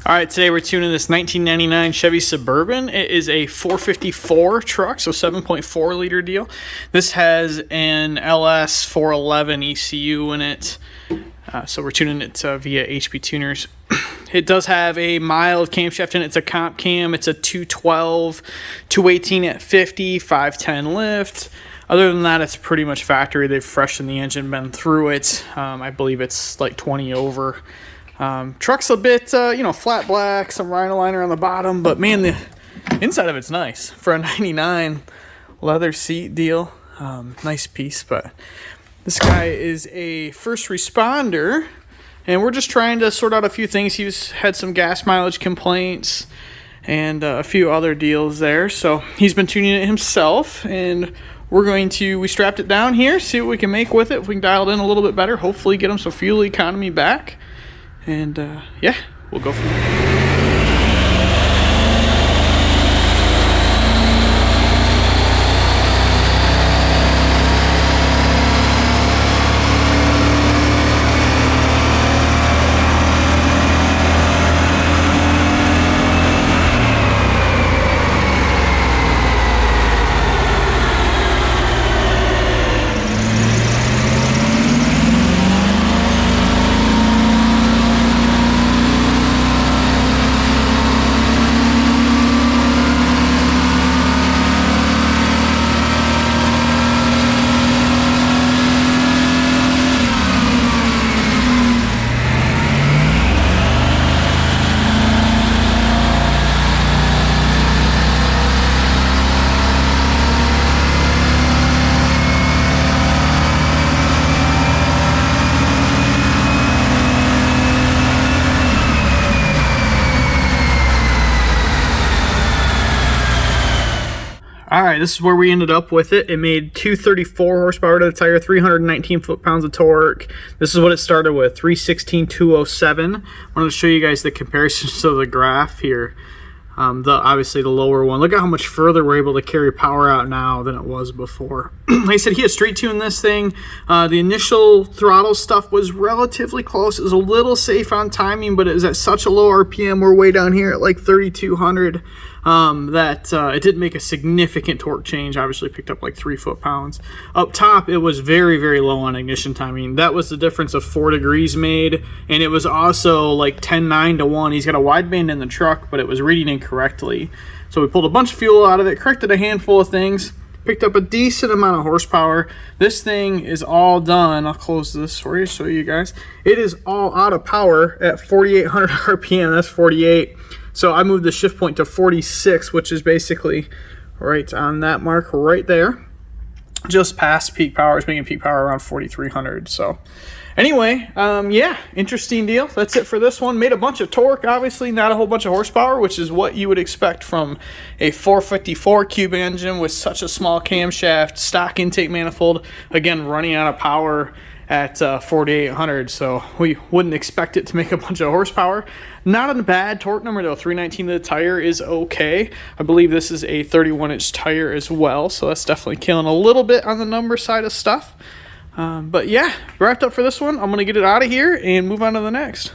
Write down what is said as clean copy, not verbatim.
All right, today we're tuning this 1999 Chevy Suburban. It is a 454 truck, so 7.4 liter deal. This has an LS 411 ECU in it, so we're tuning it via HP tuners. It does have a mild camshaft in it. It's a comp cam. It's a 212, 218 at 50, 510 lift. Other than that, it's pretty much factory. They've freshened the engine, been through it. I believe it's like 20 over. Truck's a bit, flat black, some rhino liner on the bottom, but man, the inside of it's nice for a 99 leather seat deal. Nice piece, but this guy is a first responder, and we're just trying to sort out a few things. He's had some gas mileage complaints and a few other deals there, so he's been tuning it himself, and we strapped it down here, see what we can make with it. If we can dial it in a little bit better, hopefully get him some fuel economy back. And yeah, we'll go from there. All right, this is where we ended up with it. It made 234 horsepower to the tire, 319 foot-pounds of torque. This is what it started with, 316,207. I wanted to show you guys the comparisons to the graph here. Obviously the lower one. Look at how much further we're able to carry power out now than it was before. Like I said, he has street tuned this thing. The initial throttle stuff was relatively close. It was a little safe on timing, but it was at such a low RPM. We're way down here at like 3,200 that it didn't make a significant torque change. Obviously picked up like 3 foot-pounds. Up top, it was very, very low on ignition timing. That was the difference of 4 degrees made, and it was also like 10-9 to 1. He's got a wideband in the truck, but it was reading incorrectly. So we pulled a bunch of fuel out of it, corrected a handful of things, picked up a decent amount of horsepower. This thing is all done. I'll close this for you, show you guys. It is all out of power at 4,800 RPM. That's 48. So I moved the shift point to 46, which is basically right on that mark right there. Just past peak power. It's making peak power around 4,300. So anyway, yeah, interesting deal. That's it for this one. Made a bunch of torque, obviously, not a whole bunch of horsepower, which is what you would expect from a 454 cube engine with such a small camshaft, stock intake manifold, again, running out of power at 4,800, so we wouldn't expect it to make a bunch of horsepower. Not a bad torque number though. 319 to the tire is okay. I believe this is a 31-inch tire as well, so that's definitely killing a little bit on the number side of stuff. But yeah, wrapped up for this one. I'm gonna get it out of here and move on to the next.